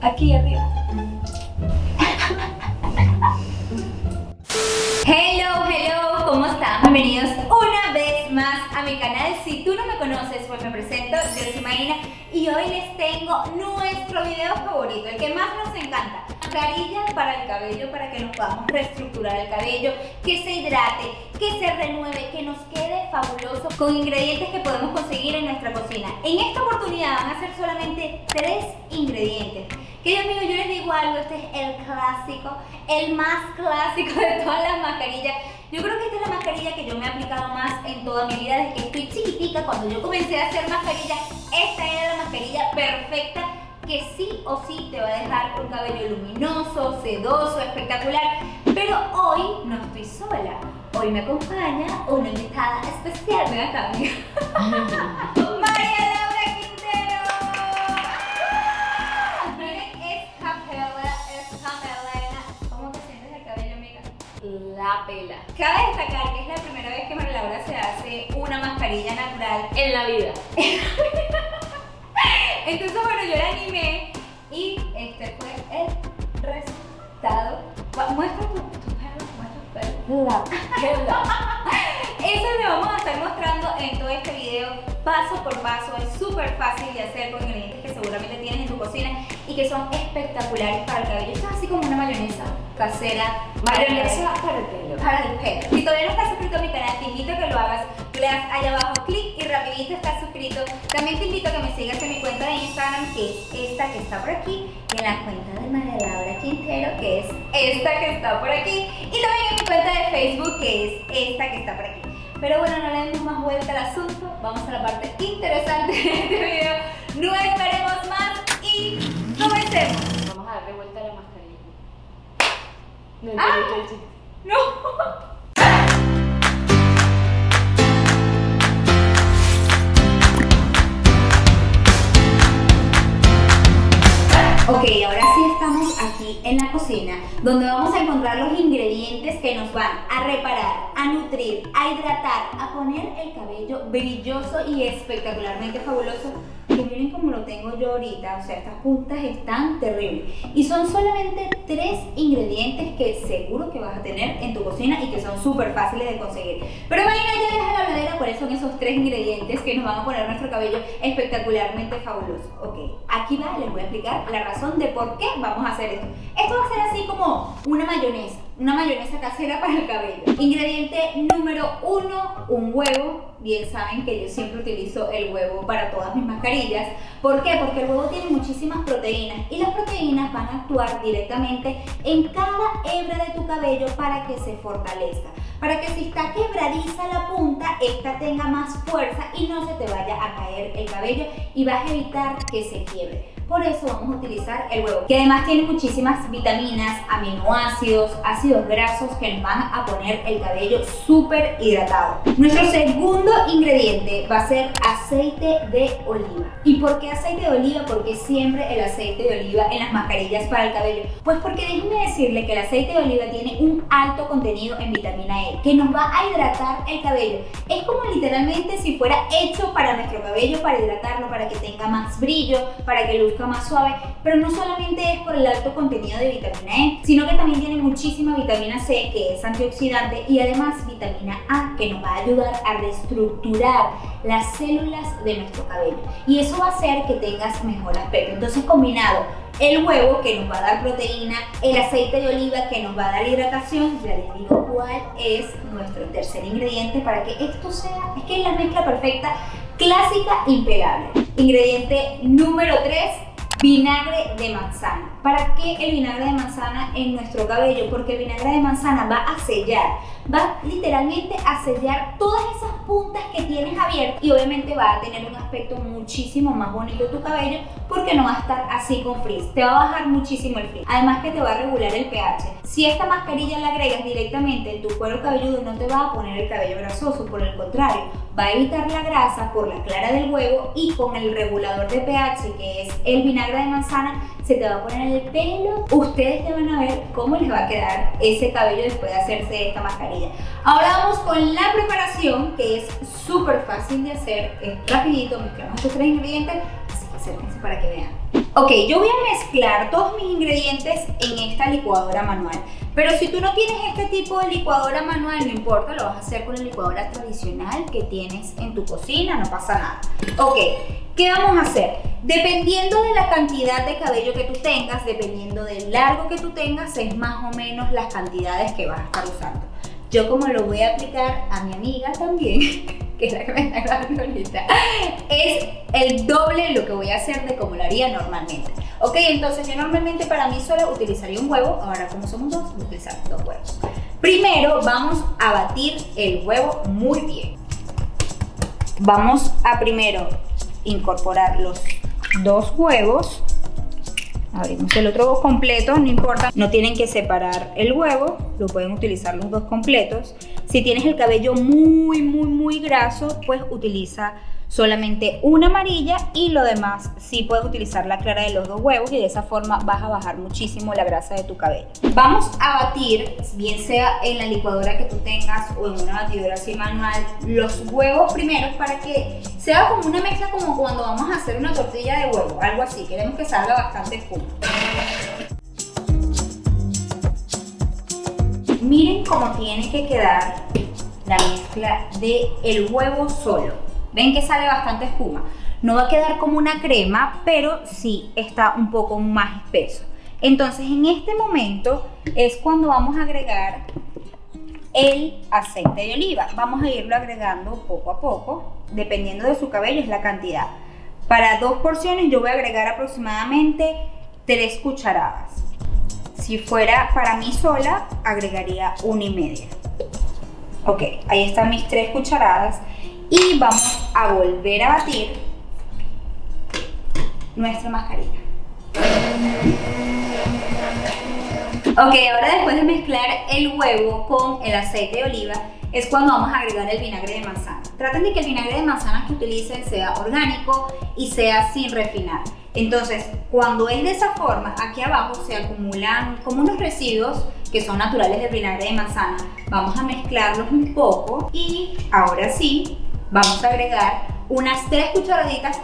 Aquí arriba. Hello, ¿cómo están? Bienvenidos una vez más a mi canal. Si tú no me conoces, pues me presento, yo soy Marina y hoy les tengo nuestro video favorito, el que más nos encanta. Mascarilla para el cabello, para que nos podamos reestructurar el cabello, que se hidrate, que se renueve, que nos quede fabuloso con ingredientes que podemos conseguir en nuestra cocina. En esta oportunidad van a ser solamente 3 ingredientes. Que amigos, yo les digo algo, este es el clásico, el más clásico de todas las mascarillas. Yo creo que esta es la mascarilla que yo me he aplicado más en toda mi vida desde que estoy chiquitica. Cuando yo comencé a hacer mascarilla, esta era la mascarilla perfecta que sí o sí te va a dejar un cabello luminoso, sedoso, espectacular. Pero hoy no estoy sola, hoy me acompaña una invitada especial. Ven acá, amiga. María Laura Quintero. Miren, es Capela. ¿Cómo te sientes el cabello, amiga? La pela. Cabe destacar que es la primera vez que María Laura se hace una mascarilla natural en la vida. Entonces, bueno, yo la animé y este fue el resultado. Muestra tu pelo, muestra tu pelo. La pela. Eso lo vamos a estar mostrando en todo este video, paso por paso. Es súper fácil de hacer con ingredientes que seguramente tienes en tu cocina y que son espectaculares para el cabello. Esto es así como una mayonesa casera. Mayonesa para el pelo. Para el pelo. Si todavía no estás suscrito a mi canal, te invito a que lo hagas. Tú le das allá abajo clic y rapidito estás suscrito. También te invito a que me sigas en mi cuenta de Instagram, que es esta que está por aquí, y en la cuenta de María Laura Quintero, que es esta que está por aquí, y también en mi cuenta de Facebook, que es esta que está por aquí. Pero bueno, no le demos más vuelta al asunto, vamos a la parte interesante de este video. No esperemos más y comencemos. Vamos a darle vuelta a la mascarilla. No ¡Ah! entendí el chiste. ¡No! Ok, ahora sí estamos aquí en la cocina, donde vamos a encontrar los ingredientes que nos van a reparar, a nutrir, a hidratar, a poner el cabello brilloso y espectacularmente fabuloso. Que miren como lo tengo yo ahorita, o sea, estas puntas están terribles. Y son solamente 3 ingredientes que seguro que vas a tener en tu cocina y que son súper fáciles de conseguir. Pero Marina ya deja la habladera cuáles son esos 3 ingredientes que nos van a poner nuestro cabello espectacularmente fabuloso. Ok, aquí va, les voy a explicar la razón de por qué vamos a hacer esto. Esto va a ser así como una mayonesa casera para el cabello. Ingrediente número 1, un huevo. Bien saben que yo siempre utilizo el huevo para todas mis mascarillas. ¿Por qué? Porque el huevo tiene muchísimas proteínas y las proteínas van a actuar directamente en cada hebra de tu cabello para que se fortalezca. Para que si está quebradiza la punta, esta tenga más fuerza y no se te vaya a caer el cabello y vas a evitar que se quiebre. Por eso vamos a utilizar el huevo, que además tiene muchísimas vitaminas, aminoácidos, ácidos grasos que nos van a poner el cabello súper hidratado. Nuestro segundo ingrediente va a ser aceite de oliva. ¿Y por qué aceite de oliva? Porque siempre el aceite de oliva en las mascarillas para el cabello. Pues porque déjenme decirle que el aceite de oliva tiene un alto contenido en vitamina E, que nos va a hidratar el cabello. Es como literalmente si fuera hecho para nuestro cabello, para hidratarlo, para que tenga más brillo, para que luzca más suave. Pero no solamente es por el alto contenido de vitamina E, sino que también tiene muchísima vitamina C, que es antioxidante, y además vitamina A, que nos va a ayudar a reestructurar las células de nuestro cabello, y eso va a hacer que tengas mejor aspecto. Entonces, combinado el huevo, que nos va a dar proteína, el aceite de oliva, que nos va a dar hidratación, ya les digo cuál es nuestro tercer ingrediente para que esto sea, es que es la mezcla perfecta, clásica, impecable. Ingrediente número 3, vinagre de manzana. ¿Para qué el vinagre de manzana en nuestro cabello? Porque el vinagre de manzana va a sellar, va literalmente a sellar todas esas puntas que tienes abiertas y obviamente va a tener un aspecto muchísimo más bonito tu cabello porque no va a estar así con frizz, te va a bajar muchísimo el frizz, además que te va a regular el pH. Si esta mascarilla la agregas directamente en tu cuero cabelludo, no te va a poner el cabello grasoso, por el contrario, va a evitar la grasa por la clara del huevo, y con el regulador de pH, que es el vinagre de manzana, se te va a poner el pelo. Ustedes te van a ver cómo les va a quedar ese cabello después de hacerse esta mascarilla. Ahora vamos con la preparación, que es súper fácil de hacer, es rapidito, mezclamos estos 3 ingredientes, así que acérquense para que vean. Ok, yo voy a mezclar todos mis ingredientes en esta licuadora manual. Pero si tú no tienes este tipo de licuadora manual, no importa, lo vas a hacer con la licuadora tradicional que tienes en tu cocina, no pasa nada. Ok, ¿qué vamos a hacer? Dependiendo de la cantidad de cabello que tú tengas, dependiendo del largo que tú tengas, es más o menos las cantidades que vas a estar usando. Yo como lo voy a aplicar a mi amiga también, que es la que me está grabando ahorita, es el doble lo que voy a hacer de como lo haría normalmente. Ok, entonces yo normalmente para mí sola utilizaría un huevo, ahora como somos dos, voy a utilizar 2 huevos. Primero vamos a batir el huevo muy bien. Vamos a primero incorporar los 2 huevos. Abrimos el otro huevo completo, no importa, no tienen que separar el huevo, lo pueden utilizar los 2 completos. Si tienes el cabello muy graso, pues utiliza solamente una amarilla y lo demás sí puedes utilizar la clara de los 2 huevos y de esa forma vas a bajar muchísimo la grasa de tu cabello. Vamos a batir, bien sea en la licuadora que tú tengas o en una batidora así manual, los huevos primeros para que sea como una mezcla como cuando vamos a hacer una tortilla de huevo, algo así. Queremos que salga bastante espuma. Miren cómo tiene que quedar la mezcla del huevo solo. Ven que sale bastante espuma. No va a quedar como una crema, pero sí está un poco más espeso. Entonces en este momento es cuando vamos a agregar el aceite de oliva. Vamos a irlo agregando poco a poco, dependiendo de su cabello es la cantidad. Para 2 porciones yo voy a agregar aproximadamente 3 cucharadas. Si fuera para mí sola, agregaría 1,5. Ok, ahí están mis 3 cucharadas. Y vamos a volver a batir nuestra mascarilla. Ok, ahora después de mezclar el huevo con el aceite de oliva es cuando vamos a agregar el vinagre de manzana. Traten de que el vinagre de manzana que utilicen sea orgánico y sea sin refinar. Entonces, cuando es de esa forma, aquí abajo se acumulan como unos residuos que son naturales del vinagre de manzana. Vamos a mezclarlos un poco y ahora sí vamos a agregar unas 3 cucharaditas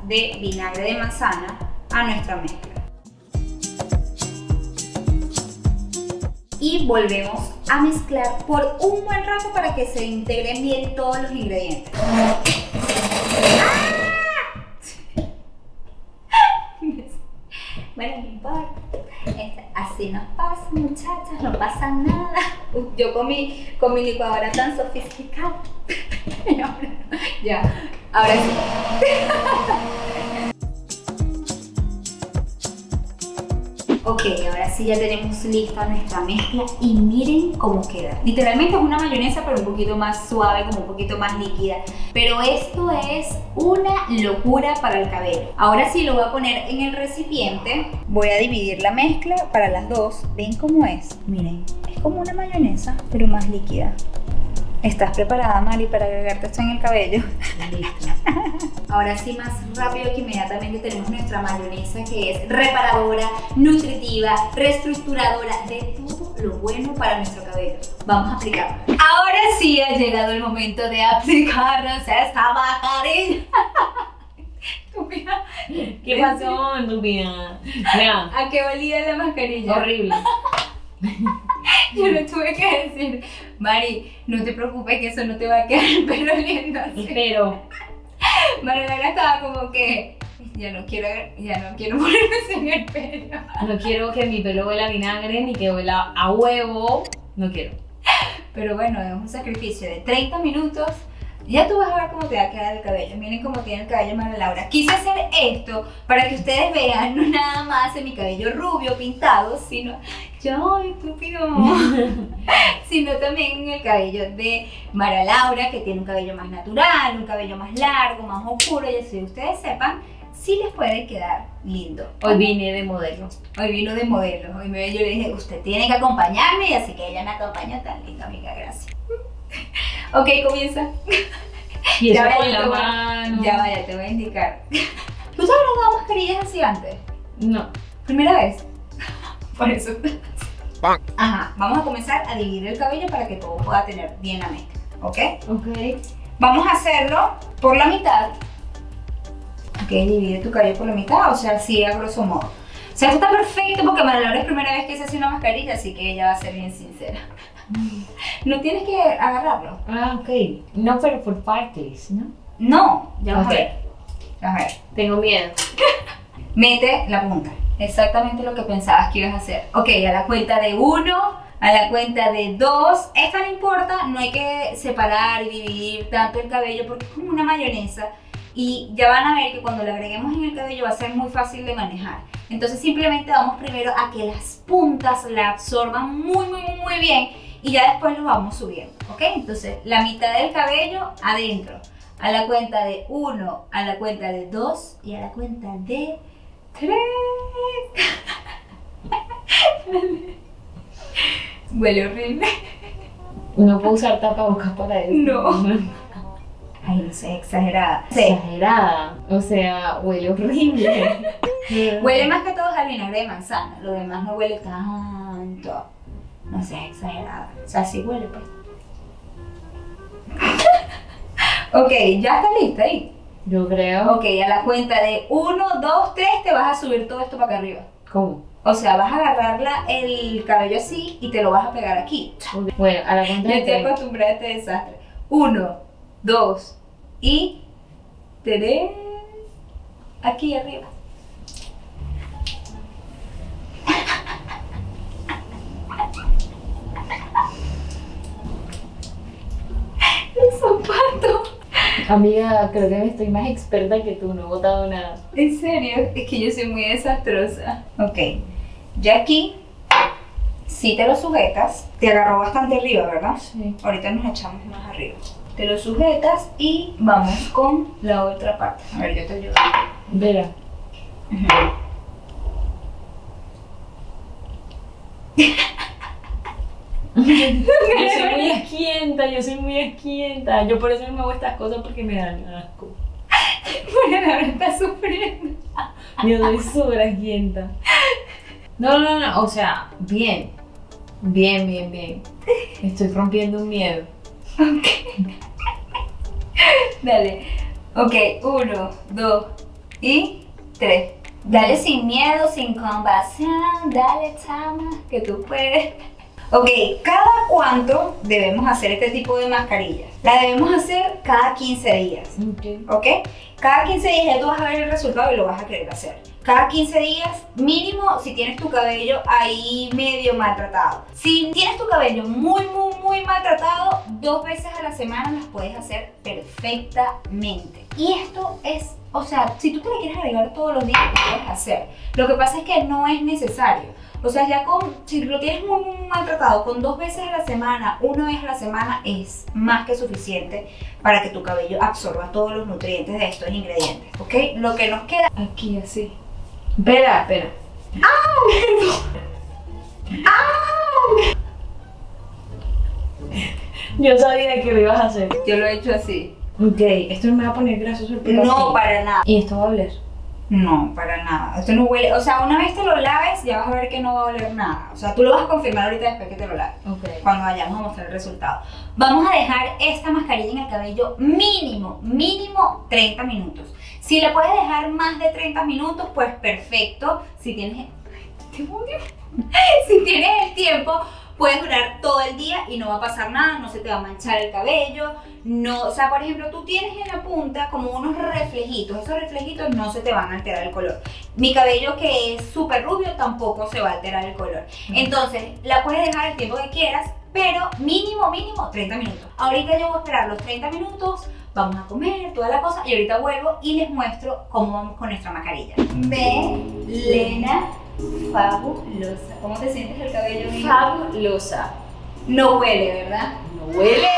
de vinagre de manzana a nuestra mezcla. Y volvemos a mezclar por un buen rato para que se integren bien todos los ingredientes. ¡Ah! Bueno, no importa. Así nos pasa, muchachas, no pasa nada. Yo con mi licuadora tan sofisticada. Ya, ahora sí. Ok, ahora sí ya tenemos lista nuestra mezcla y miren cómo queda. Literalmente es una mayonesa pero un poquito más suave, como un poquito más líquida. Pero esto es una locura para el cabello. Ahora sí lo voy a poner en el recipiente. Voy a dividir la mezcla para las dos. ¿Ven cómo es? Miren, es como una mayonesa pero más líquida. ¿Estás preparada, Mari, para agregarte esto en el cabello? Listo. Ahora sí, más rápido que inmediatamente tenemos nuestra mayonesa que es reparadora, nutritiva, reestructuradora, de todo lo bueno para nuestro cabello. Vamos a aplicarla. Ahora sí ha llegado el momento de aplicarnos esta mascarilla. ¿Qué pasó, estúpida? ¿A qué olía la mascarilla? Horrible. Yo lo tuve que decir, Mari, no te preocupes que eso no te va a quedar el pelo oliendo así. Espero. Mariela estaba como que ya no quiero ponerme en el pelo. No quiero que mi pelo huela a vinagre ni que huela a huevo. No quiero. Pero bueno, es un sacrificio de 30 minutos. Ya tú vas a ver cómo te va a quedar el cabello. Miren cómo tiene el cabello María Laura. Quise hacer esto para que ustedes vean no nada más en mi cabello rubio pintado, sino ¡ay, estúpido! Sino también en el cabello de María Laura, que tiene un cabello más natural, un cabello más largo, más oscuro. Y así ustedes sepan si les puede quedar lindo. Hoy vine de modelo. Hoy vino de modelo. Hoy yo le dije, usted tiene que acompañarme, y así que ella me acompañó. Tan linda, amiga, gracias. Ok, comienza. Y eso con la mano. Ya vaya, te voy a indicar. ¿Tú te habrás dado mascarillas así antes? No. ¿Primera vez? Por eso. Ajá, vamos a comenzar a dividir el cabello para que todo pueda tener bien la mezcla. ¿Ok? Ok. Vamos a hacerlo por la mitad. Ok, divide tu cabello por la mitad, o sea, así a grosso modo. O sea, esto está perfecto porque María Laura es primera vez que se hace una mascarilla, así que ella va a ser bien sincera. No tienes que agarrarlo. Ah, ok. No, pero por partes, ¿no? No, ya vamos Ok. a ver. Vamos a ver. Tengo miedo. Mete la punta. Exactamente lo que pensabas que ibas a hacer. Ok, a la cuenta de 1, a la cuenta de 2. Esta no importa, no hay que separar y dividir tanto el cabello porque es como una mayonesa. Y ya van a ver que cuando lo agreguemos en el cabello va a ser muy fácil de manejar. Entonces simplemente vamos primero a que las puntas la absorban muy bien y ya después lo vamos subiendo, ¿ok? Entonces la mitad del cabello adentro, a la cuenta de 1, a la cuenta de 2 y a la cuenta de 3. Huele horrible. No puedo usar tapabocas para eso. No. Ay, no sé, exagerada. Sí. Exagerada. O sea, huele horrible. Huele más que todo al vinagre de manzana. Lo demás no huele tanto. No sé, exagerada. O sea, sí huele, pues. Ok, ya está lista ahí. Yo creo. Ok, a la cuenta de 1, 2, 3 te vas a subir todo esto para acá arriba. ¿Cómo? O sea, vas a agarrar el cabello así y te lo vas a pegar aquí. Bueno, a la cuenta Ya de estoy 3. acostumbrada a este desastre. 1, 2 y 3. Aquí arriba. El zapato. Amiga, creo que estoy más experta que tú, no he botado nada. En serio, es que yo soy muy desastrosa. Ok, ya aquí, si te lo sujetas, te agarró bastante arriba, ¿verdad? Sí. Ahorita nos echamos más arriba. Te lo sujetas y vamos con la otra parte. A ver, yo te ayudo. Verá. Yo soy muy asquienta. Yo por eso no me hago estas cosas porque me dan asco. Bueno, ahora está sufriendo. Yo soy súper asquienta. No, o sea, bien. Bien. Estoy rompiendo un miedo. Dale. Ok, 1, 2 y 3. Dale sin miedo, sin compasión. Dale, chama, que tú puedes. Ok, ¿cada cuánto debemos hacer este tipo de mascarillas? La debemos hacer cada 15 días. ¿Ok? Cada 15 días ya tú vas a ver el resultado y lo vas a querer hacer. Cada 15 días mínimo si tienes tu cabello ahí medio maltratado. Si tienes tu cabello muy maltratado, 2 veces a la semana las puedes hacer perfectamente. Y esto es, o sea, si tú te la quieres arreglar todos los días, lo puedes hacer. Lo que pasa es que no es necesario. O sea, ya si lo tienes muy maltratado, con 2 veces a la semana, 1 vez a la semana es más que suficiente para que tu cabello absorba todos los nutrientes de estos ingredientes, ¿ok? Lo que nos queda aquí así. Espera. Yo sabía que lo ibas a hacer. Yo lo he hecho así. Ok, esto no me va a poner grasoso el pelo. No, así. para nada. ¿Y esto va a oler? No, para nada. Esto no huele, o sea, una vez te lo laves ya vas a ver que no va a oler nada. O sea, tú lo vas a confirmar ahorita después que te lo laves. Ok. Cuando vayamos a mostrar el resultado. Vamos a dejar esta mascarilla en el cabello mínimo 30 minutos. Si le puedes dejar más de 30 minutos, pues perfecto. Si tienes si tienes el tiempo, puedes durar todo el día y no va a pasar nada, no se te va a manchar el cabello. No, o sea, por ejemplo, tú tienes en la punta como unos reflejitos. Esos reflejitos no se te van a alterar el color. Mi cabello, que es súper rubio, tampoco se va a alterar el color. Entonces, la puedes dejar el tiempo que quieras, pero mínimo 30 minutos. Ahorita yo voy a esperar los 30 minutos, vamos a comer, toda la cosa, y ahorita vuelvo y les muestro cómo vamos con nuestra mascarilla. Melena fabulosa. ¿Cómo te sientes el cabello mío? Fabulosa. No huele, ¿verdad? No huele.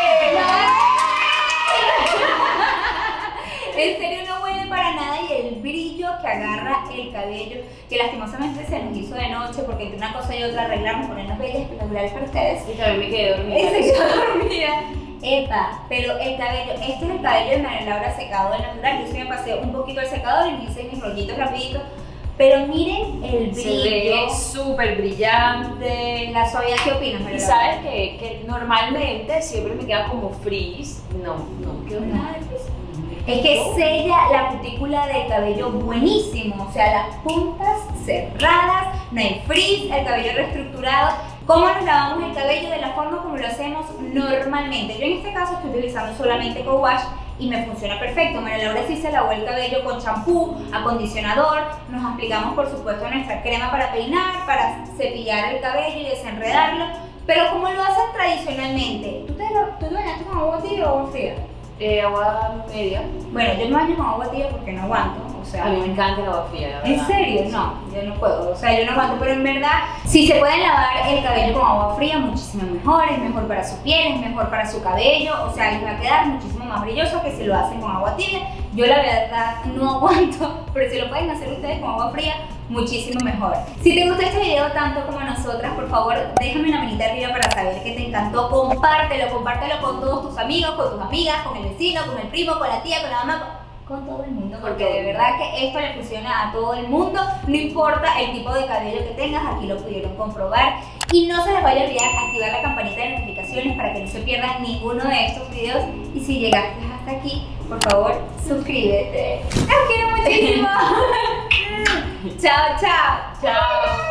En serio no huele para nada y el brillo que agarra el cabello, que lastimosamente se nos hizo de noche porque entre una cosa y otra arreglamos, ponernos bellas espectaculares para ustedes. Y también me quedé dormida. Y se quedó dormida. Epa, pero el cabello, este es el cabello de María Laura secado del natural. Yo sí me pasé un poquito el secador y me hice mis rollitos rapidito. Pero miren el Se ve brillo, súper brillante. la suavidad. ¿Qué opinas, María Y Laura? sabes que normalmente siempre me queda como frizz. No quedó nada de frizz. es que sella la cutícula del cabello buenísimo, o sea, las puntas cerradas, no hay frizz, el cabello reestructurado. ¿Cómo nos lavamos el cabello? De la forma como lo hacemos normalmente. Yo en este caso estoy utilizando solamente co-wash y me funciona perfecto. María Laura sí se lavó el cabello con champú, acondicionador, nos aplicamos por supuesto nuestra crema para peinar, para cepillar el cabello y desenredarlo, pero como lo hacen tradicionalmente. ¿Tú te bañaste con agua tibia o agua fría? Agua media. Bueno, yo me baño con agua tibia porque no aguanto, o sea... A mí me encanta el agua fría, la verdad. ¿En serio? No, yo no puedo, o sea, yo no aguanto, pero en verdad, si se pueden lavar el cabello con agua fría, muchísimo mejor, es mejor para su piel, es mejor para su cabello, o sea, les va a quedar muchísimo más brilloso que si lo hacen con agua tibia. Yo la verdad no aguanto, pero si lo pueden hacer ustedes con agua fría, muchísimo mejor. Si te gustó este video tanto como a nosotras, por favor, déjame una manita arriba para saber que te encantó. Compártelo con todos tus amigos, con tus amigas, con el vecino, con el primo, con la tía, con la mamá, con todo el mundo, porque de verdad que esto le funciona a todo el mundo, no importa el tipo de cabello que tengas, aquí lo pudieron comprobar. Y no se les vaya a olvidar activar la campanita de notificaciones para que no se pierdan ninguno de estos videos. Y si llegaste hasta aquí, por favor, suscríbete. ¡Los quiero muchísimo! ¡Chao, chao! Chao.